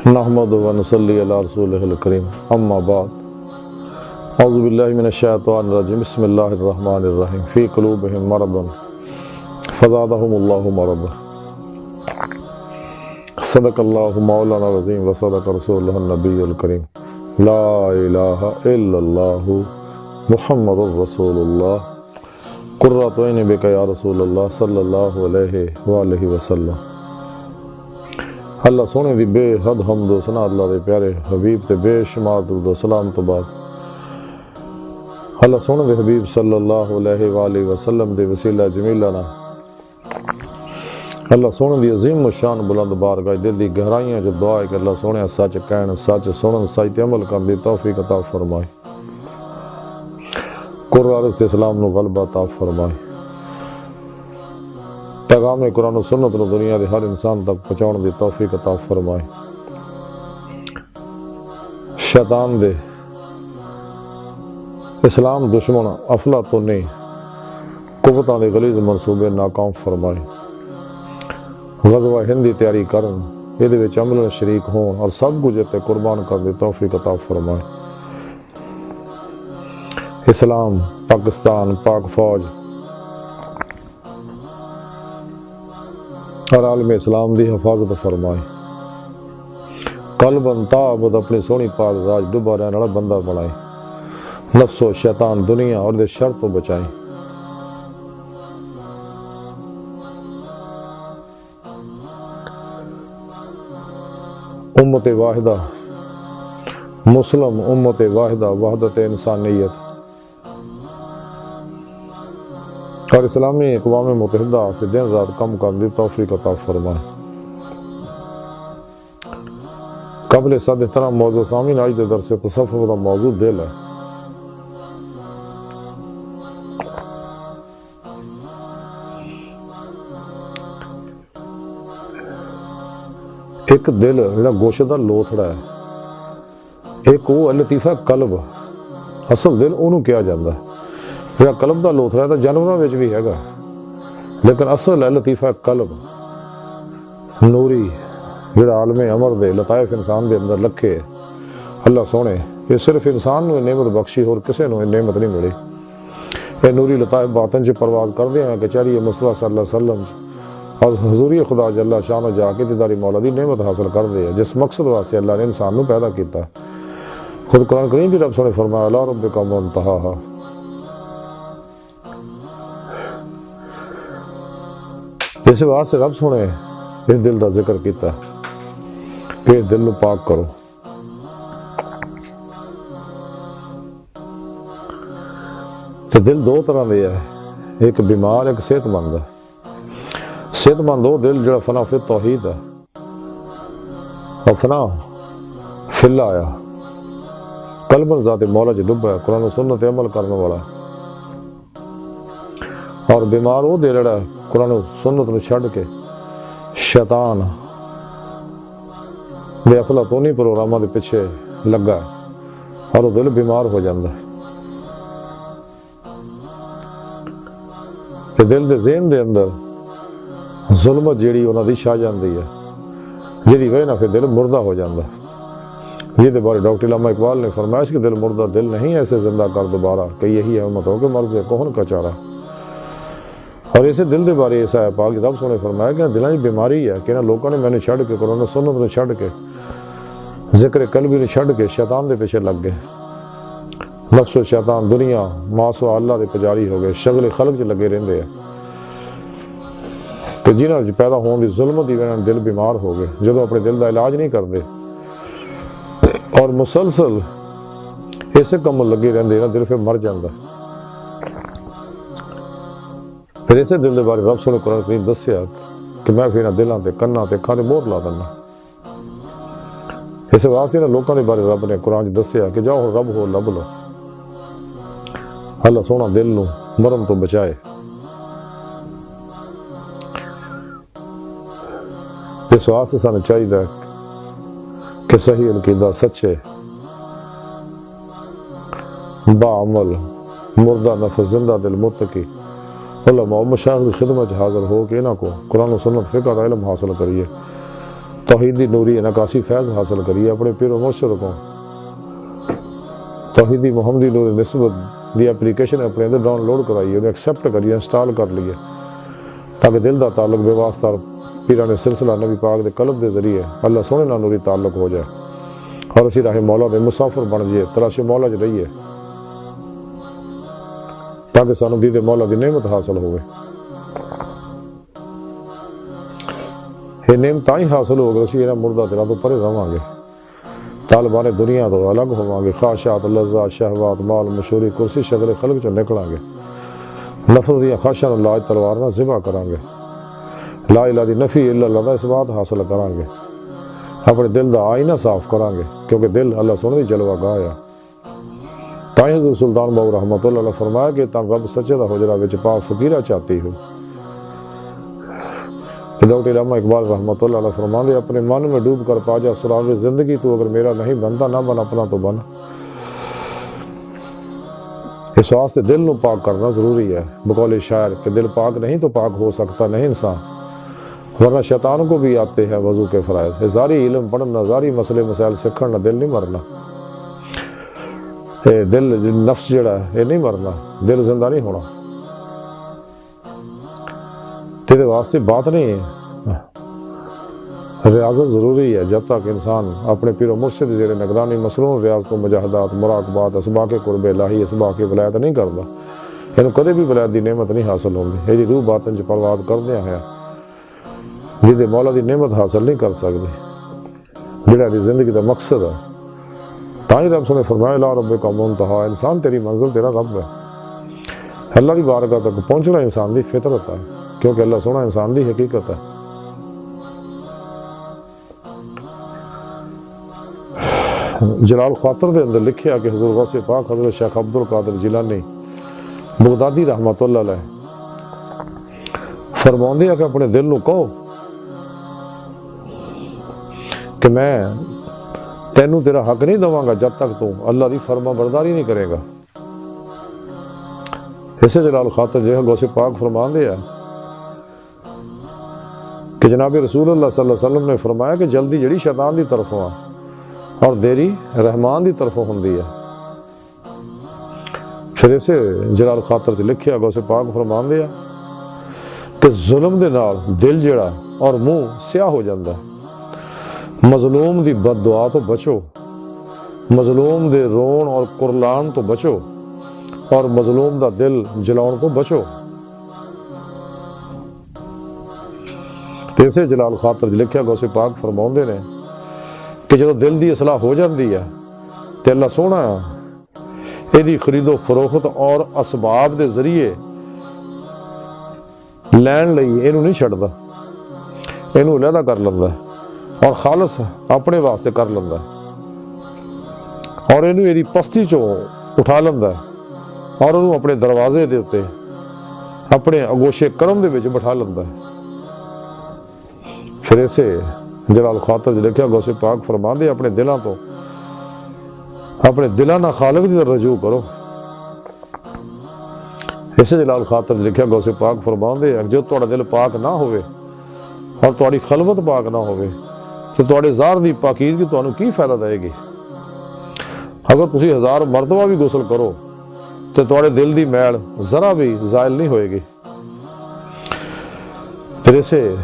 نحمد و نصلی علی رسولہ الکریم اما بعد اعوذ باللہ من الشیطان الرجیم بسم اللہ الرحمن الرحیم فی قلوبہم مرض فزادہم اللہ مرض صدق اللہ مولانا العظیم و صدق رسولہ النبی الکریم لا الہ الا اللہ محمد رسول اللہ قرۃ عین بک یا رسول اللہ صلی اللہ علیہ وآلہ وسلم۔ اللہ سونے دی بے حد حمد و ثنا اللہ دے پیارے حبیب تے بے شمار درود و سلام تو بعد اللہ سونے دے حبیب صلی اللہ علیہ وآلہ وسلم دے وسیلہ جمیلہ نا اللہ سونے دی عظیم و شان بلند بارگاہ دل دی گہرائیاں جو دعا ہے کہ اللہ سونے سچ کہن سچ سنن سچ تے عمل کرن دی توفیق عطا فرمائے، قرآن تے اسلام نو غلبہ عطا فرمائے، پیغام قرآن و سنت نو دنیا دے ہر انسان تک پہنچاؤن دی توفیق عطا فرمائے۔ شیطان دے اسلام دشمن افلاطونی قوتاں دے غلیظ منصوبے ناکام فرمائے، غزوہ ہند دی تیاری کرن یہ دے وچ عمل شریک ہون اور سب کچھ تے قربان کر دی توفیق عطا فرمائے۔ اسلام پاکستان پاک فوج اور عالم اسلام دی حفاظت فرمائے، قلباً تابد اپنی سونی پاک راج ڈبا رہنے والا بندہ بنائے، نفس و شیطان دنیا اور دے شر تو بچائیں۔ امت واحدہ مسلم امت واحدہ وحدت انسانیت اور اسلامی اقوام متحدہ سے دن رات کم کرنے دی توفیق عطا فرمائے۔ قبل صد احترام موضوع سامعین آج دے درس تصوف دا موضوع دل ہے۔ ایک دل جڑا گوشت دا لوتھڑا ہے، ایک وہ لطیفہ قلب، اصل دل انہوں کیا جاندہ ہے، جڑا قلب دا لوتھڑا ہے تو جانوراں وچ بھی ہے گا، لیکن اصل ہے لطیفہ قلب نوری جڑا عالم امر دے لطائف انسان دے اندر لکھے۔ اللہ سونے یہ صرف انسان نو نعمت بخشی اور کسے نو نعمت نہیں ملی، اے نوری لطائف باطن چ پرواز کر دے ہیں کہ چاریے مصطفیٰ صلی اللہ علیہ وسلم اور حضوری خدا جل شانہ جا کے دیداری مولا دی نعمت حاصل کر دے، جس مقصد واسطے اللہ نے انسان نو پیدا کیتا۔ خود قرآن کریم بھی رب سونے فرمایا لا ربک منتہاہا، اس واسطے رب سونے اس دل دا ذکر کیتا کہ دل نو پاک کرو۔ تو دل دو طرح دے ہے، ایک بیمار ایک صحت مند ہے۔ صحت مند وہ دل جڑا فنا فی توحید ہے اور فنا فی اللہ آیا، قلباً ذات مولا جو ڈبا ہے، قرآن و سنت عمل کرنے والا، اور بیمار وہ دل جڑا قرآن و سنت نو چھڑ کے شیطان دے افلاطونی پروگراماں دے پیچھے لگا ہے اور وہ دل بیمار ہو جاندہ ہے۔ تے دل دے ذہن دے اندر ظلمت جیڑی انہاں دی چھا جاندی ہے، جیدی وجہ نہ پھر دل مردہ ہو جاندہ ہے۔ یہ دے بارے ڈاکٹر علامہ اقبال نے فرمایا کہ دل مردہ دل نہیں ایسے زندہ کر دوبارہ کہ یہی ہے امت ہو کہ مرض کہن کا چارہ۔ اور اسے دل دے بارے ایسا ہے پاک رب سونے فرمایا کہ دلوں کی بیماری ہے کہ لوگوں نے میں نے چھڑ کے قرآن و سنت نے چھڑ کے ذکر قلبی نے چھڑ کے شیطان دے پیچھے لگ گئے، نفس و شیطان دنیا ماس و اللہ دے پجاری ہو گئے، شغل خلق چ لگے رہندے ہیں۔ تو جنہاں پیدا ہون دی ظلمت دی وجہ دل بیمار ہو گئے، جدو اپنے دل دا علاج نہیں کرتے اور مسلسل اسے کم لگے رہندے نا، دل پھر مر جاندہ۔ پھر اسے دل دے بارے رب سونے قرآن کریم دسیا کہ میں پھر دلاں تے کناں تے اکھاں تے مہر لا دینا۔ اس واسطے نا لوکاں دے بارے رب نے قرآن دسیا کہ جاؤ رب ہو لب لو۔ اللہ سونا دل نو مرن تو بچائے۔ اس واسطے سانو چاہیے کہ صحیح عقیدہ سچے با عمل مردہ نفس زندہ دل متقی علماء و مشایخ کی خدمت حاضر ہو کے انہاں کو قرآن و سنت فقہ کا علم حاصل کریے، توحیدی نوری انعکاسی فیض حاصل کریے اپنے پیر و مرشد کو. توحیدی محمدی نور نسبت دی اپلیکیشن اپنے اندر ڈاؤن لوڈ کرائیے, انہیں ایکسیپٹ کریے, انسٹال کر لیے, تاکہ دل دا تعلق بے واسطہ پیران سلسلہ نبی پاک دے قلب دے ذریعے اللہ سونے نال نوری تعلق ہو جائے, اور اسی راہ مولا دے مسافر بن جائے, تلاش مولا چ رہیے, تاکہ سانو دید مولا دی نعمت حاصل ہوئے. یہ نعمت ہی حاصل ہوگا اسی انہاں مردہ دلوں تو پرے رہواں گے, طالبان دنیا تو الگ ہوواں گے, خواہشات, لذات, شہوات, مال, مشہوری, کرسی, شغل خلق چوں نکلاں گے, نفس دیاں خواہشاں نوں لاج تلوار نال ذبح کراں گے, لا الہ دی نفی الا اللہ دا اثبات حاصل کراں گے, اپنے دل دا آئینہ صاف کراں گے, کیونکہ دل اللہ سونے دی جلوہ گاہ ہے. تائیں حضرت سلطان باؤ رحمۃ اللہ علیہ فرمایا کہ تاں رب سچے دا حجرہ وچ پا فقیرہ چاہتی ہو. تو ڈاکٹر علامہ اقبال رحمۃ اللہ علیہ فرماندے اپنے من میں ڈوب کر پا جا سراغ زندگی, تو اگر میرا نہیں بنتا نہ بن اپنا تو بن. اس واسطے دل نو پاک کرنا ضروری ہے, بقول شاعر کہ دل پاک نہیں تو پاک ہو سکتا نہیں انسان, ورنہ شیطان کو بھی آتے ہیں وضو کے فرائض. ہزاری علم پڑھنا, ہزاری مسئلے مسائل سکھنا, دل نہیں مرنا. دل نفس جڑا ہے یہ نہیں مرنا, دل زندہ نہیں ہونا. تیرے واسطے بات نہیں ہے, ریاضت ضروری ہے. جب تک انسان اپنے پیر و مرشد زیر نگرانی مصنون ریاضت و مجاہدات, مراقبات, اسباق قرب الہی, اسباق ولایت نہیں کرتا, یہ کدے بھی ولایت دی نعمت نہیں حاصل ہوندی. یہ روح باطن چ پرواز کردیا ہے جہدے مولا دی نعمت حاصل نہیں کر سکتی, جہاں دی زندگی دا مقصد ہے. تاں رب نے فرمایا لا ربک منتہا, انسان تیری منزل تیرا رب ہے. اللہ کی بارگاہ تک پہنچنا انسان دی فطرت ہے, کیونکہ اللہ سونا انسان دی حقیقت ہے. جلال خاطر دے اندر لکھیا کہ حضور غوث پاک حضرت شیخ عبد القادر جیلانی بغدادی رحمۃ اللہ علیہ فرماندے ہیں کہ اپنے دل نو کہو کہ میں تینوں تیرا حق نہیں دواں گا جب تک تو اللہ دی فرما برداری نہیں کرے گا. اسے جلال خاطر جو ہے غوث پاک فرماندے ہیں کہ جناب رسول اللہ صلی اللہ علیہ وسلم نے فرمایا کہ جلدی جڑی شیطان دی طرفوں اور دیری رحمان دی طرفوں ہوندی ہے. پھر اسے جلال خاطر سے لکھیا غوث پاک فرماندے ہیں کہ ظلم دے نال دل جڑا اور منہ سیاہ ہو جاندہ ہے. مظلوم دی بد دعا تو بچو, مظلوم دے رون اور قرلان تو بچو, اور مظلوم دا دل جلاؤن تو بچو. تیسے جلال خاطر لکھیا غوث پاک فرماؤندے نے کہ جب دل دی اصلاح ہو جاندی ہے تے اللہ سونا اے دی خرید و فروخت اور اسباب دے ذریعے لین لئی اینو نہیں چھڑدا, اینو علیحدہ کر لیندا ہے اور خالص اپنے واسطے کر لیندا ہے, اور اینو ایدی پستی چوں اٹھا لیندا ہے اور انہوں اپنے دروازے دے اتے اپنے اگوشے کرم دے وچ بٹھا لیندا ہے. پھر اسے جلال خاطر لکھیا غوث پاک فرماندے اپنے دلاں تو اپنے دلاں نہ خالق دی رجوع کرو. اسے جلال خاطر لکھیا غوث پاک فرماندے جو تہاڈا دل پاک نہ ہوئے اور تہاڈی خلوت پاک نہ ہوئے تو تہاڈے ظاہر دی پاکیزگی تانوں کی فائدہ دے گی. اگر تسی 1000 مرتبہ بھی غسل کرو تو تہاڈے دل دی میل ذرا بھی زائل نہیں ہوئے گی. پھر اسے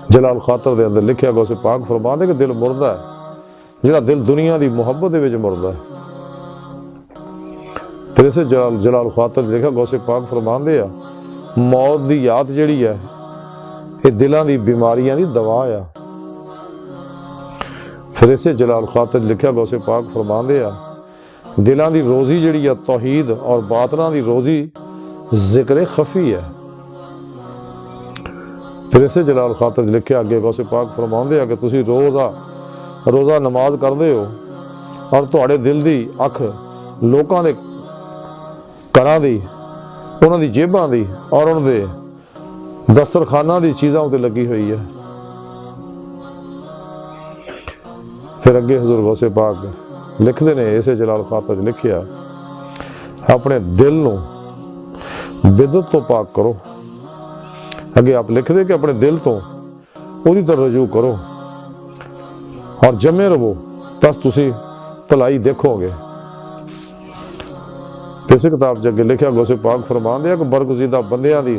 جلال خاطر دے اندر لکھیا غوث پاک فرماندے کہ دل مردہ ہے جڑا دل دنیا دی محبت دے وچ مردہ ہے. پھر اسے جلال خاطر لکھیا غوث پاک فرماندے آ موت دی یاد جڑی ہے یہ دلاں دی بیماریاں دی دوا ہے. پھر اسے جلال خاطر لکھیا غوث پاک فرماندے آ دلاں دی روزی جڑی ہے توحید اور باطناں دی روزی ذکر خفی ہے. پھر اسے جلال خاطر لکھیا آگے غوث پاک فرماندے آ کہ تسی روزہ نماز کردے ہو اور تہاڈے دل دی اکھ لوکاں دے کراں دی, انہاں دی جیباں دی اور انہاں دے دسترخانہ دی چیزاں تے لگی ہوئی ہے. پھر اگے حضور غوث پاک لکھدے نے اسے جلال خاطر لکھیا اپنے دل نو بدعت تو پاک کرو. اگے آپ لکھ دے کہ اپنے دل تو ਉਹਦੀ ਤਰਫ ਰਜੂ ਕਰੋ اور جمے رہو تس تسی بھلائی دیکھو گے۔ اسی کتاب چ اگے لکھیا غوث پاک فرماندے ہیں کہ برگزیدہ بندیاں دی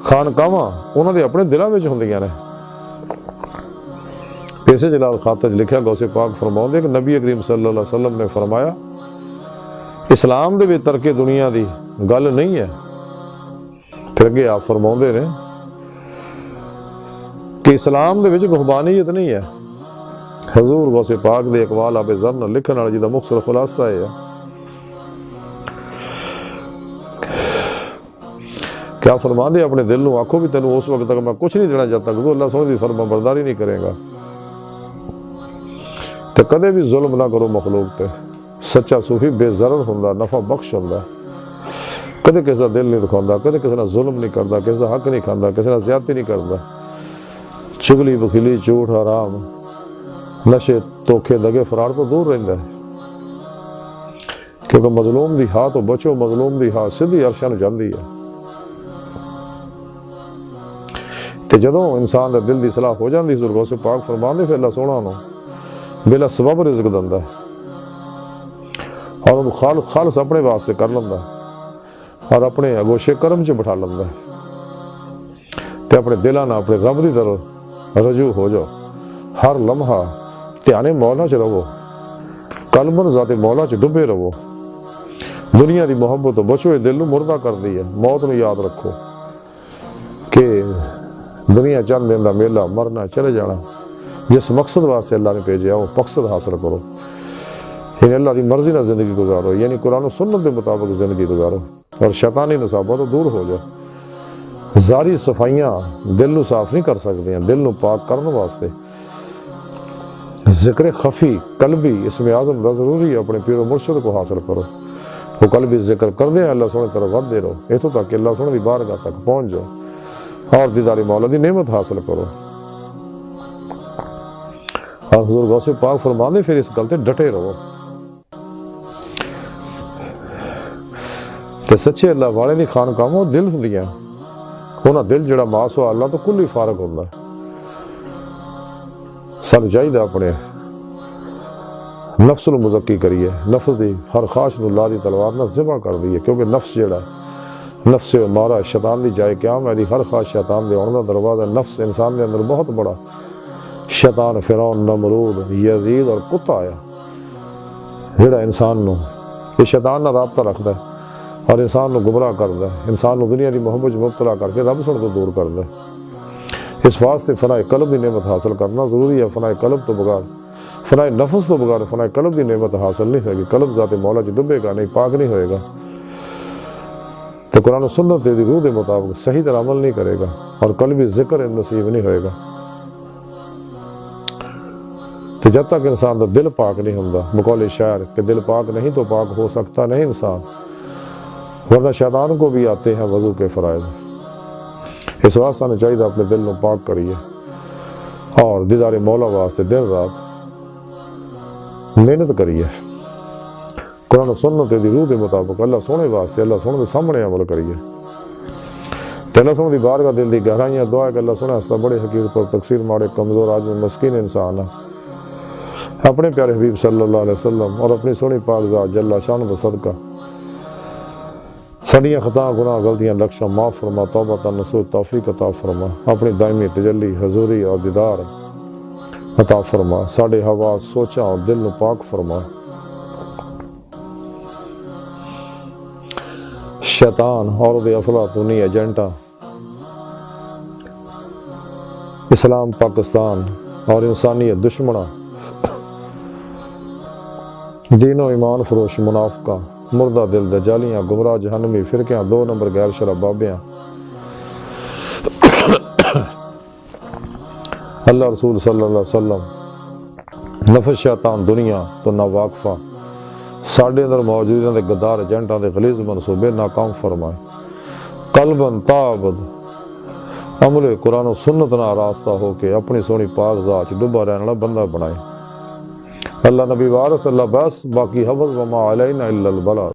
خانقاواں انہاں دے اپنے دلاں وچ ہوندیاں نے۔ اسی جلال خاطر لکھیا غوث پاک فرماندے ہیں کہ نبی کریم صلی اللہ علیہ وسلم نے فرمایا اسلام دے وچ ترک دنیا دی گل نہیں ہے۔ پھر اگے آپ فرماندے نے کہ اسلام دے وچ رہبانیت نہیں ہے۔ حضور غوث پاک دے اقوال آب ذر نال لکھن والا جدا مختصر خلاصہ ہے کیا فرماندے اپنے دل نو آکھو بھی تینوں اس وقت تک میں کچھ نہیں دینا چاہتا کیونکہ اللہ سونے دی فرما برداری نہیں کرے گا، تے کدے بھی ظلم نہ کرو مخلوق تے۔ سچا صوفی بے ضرر ہوندا، نفع بخش ہوندا، کدے کس دا دل نہیں دکھاوندا، کدے کس نال ظلم نہیں کردا، کس دا حق نہیں کھاندا، کس نال زیادتی نہیں کردا، چگلی بخیلی جھوٹ حرام نشے دھوکے دگے فراڈ تو دور رہندا ہے، کیونکہ مظلوم دی ہاں تو بچو، مظلوم دی ہاں سیدھی عرشاں نوں جاندی ہے۔ تے جدوں انسان دے دل دی صلاح ہو جاندی حضور غوث پاک فرماندے پھر اللہ سونا نوں بلا سبب رزق دیندا ہے اور انہوں خالص اپنے واسطے کر لیندا اور اپنے اگوشے کرم چ بٹھا لیندا ہے تے اپنے دلاں نال اپنے رب دی طرف رجوع ہو جاؤ۔ ہر لمحہ دھیانے مولا چ رہو، قلباً ذات مولا چ ڈبے رہو۔ دنیا دی محبت تو بچو، دل نو مردہ کر دی ہے۔ موت نو یاد رکھو کہ دنیا چند دن دا میلہ، مرنا چلے جانا۔ جس مقصد واسطے اللہ نے بھیجا وہ مقصد حاصل کرو، یعنی اللہ دی مرضی نہ زندگی گزارو، یعنی قرآن و سنت کے مطابق زندگی گزارو اور شیطانی نصابوں تو دور ہو جاؤ۔ ظاہری صفائیاں دل نو صاف نہیں کر سکدیاں، دل نو پاک کرنے واسطے ذکر خفی قلبی اسم اعظم دا ضروری ہے۔ اپنے پیر و مرشد کو حاصل کرو، وہ قلبی ذکر کر دیں، اللہ سونے طرف ودتے رہو، اتوں تک کہ اللہ سونے دی بارگاہ تک پہنچ جاؤ اور دیدار مولا دی نعمت حاصل کرو۔ اور حضور غوث پاک فرماندے پھر اس گل تے ڈٹے رہو تے سچے اللہ والے دی خانقاہاں دل ہوندیاں، انہاں دل جڑا ماس ہوا اللہ تو کل ہی فارغ ہوندا ہے۔ سانوں چاہیے اپنے نفس نو مزکی کریے، نفس دی ہر خواہش نو اللہ دی تلوار نال ذبح کر دیے، کیونکہ نفس جڑا نفس مارا شیطان دی جائے قیام ہے، دی ہر خواہش شیطان دے آن دا دروازہ۔ نفس انسان دے اندر بہت بڑا شیطان، فرعون، نمرود، یزید اور کتا آیا جڑا انسان نو یہ شیطان نال رابطہ رکھدا ہے اور انسان نو گمراہ کردا ہے، انسان نو دنیا دی محبت مبتلا کر کے رب سن تو دور کردا ہے۔ اس واسطے فنائے قلب دی نعمت حاصل کرنا ضروری ہے۔ فنائے قلب تو بغیر، فنائے نفس تو بغیر فنائے قلب دی نعمت حاصل نہیں ہوئے گی۔ قلب ذات مولا چ ڈبے گا نہیں، پاک نہیں ہوئے گا تو قرآن و سنت دی روح دے مطابق صحیح طرح عمل نہیں کرے گا اور قلبی ذکر نصیب نہیں ہوئے گا۔ تو جب تک انسان دا دل پاک نہیں ہوندا، بقول شاعر کہ دل پاک نہیں تو پاک ہو سکتا نہیں انسان، ورنہ شیطان کو بھی آتے ہیں وضو کے فرائض۔ اس واسطے ہمیں چاہیے اپنے دل کو پاک کریے اور دیدار مولا واسطے دن رات محنت کریے، قرآن و سنت دی روح دے مطابق اللہ سونے واسطے، اللہ سونے دے سامنے عمل کریے۔ تے اللہ سونے دی بارگاہ دل دی گہرائیاں دعا ہے کہ اللہ سونے ہستا بڑے حقیر پر تقصیر ماڑے کمزور عاجز مسکین انسان ہے، اپنے پیارے حبیب صلی اللہ علیہ وسلم اور اپنی سونی پاک ذات جل شان دا صدقہ ساڈیاں خطاں گناہ غلطیاں لکشاں معاف فرما، توبہ نصوح توفیق عطا فرما، اپنی دائمی تجلی حضوری اور دیدار عطا فرما، ساڈے حواس سوچاں اور دل نو پاک فرما۔ شیطان اور دے افلاطونی ایجنٹاں اسلام پاکستان اور انسانیت دشمناں دین و ایمان فروش منافقاں مردہ دل دجالیاں گمراہ جہنمی فرقیاں 2 نمبر غیر شرع بابیاں اللہ رسول صلی اللہ علیہ وسلم نفس شیطان دنیا تو نا واقفہ ساڈے اندر موجود دے غدار ایجنٹاں دے غلیظ منصوبے ناکام فرمائے، قلباً تابد عمل قرآن و سنت نال راستہ ہو کے اپنی سونی پاک ذات ڈبا رہنے والا بندہ بنائے۔ اللہ نبی وارث اللہ بس باقی حفظ وما علینا الا البلاغ۔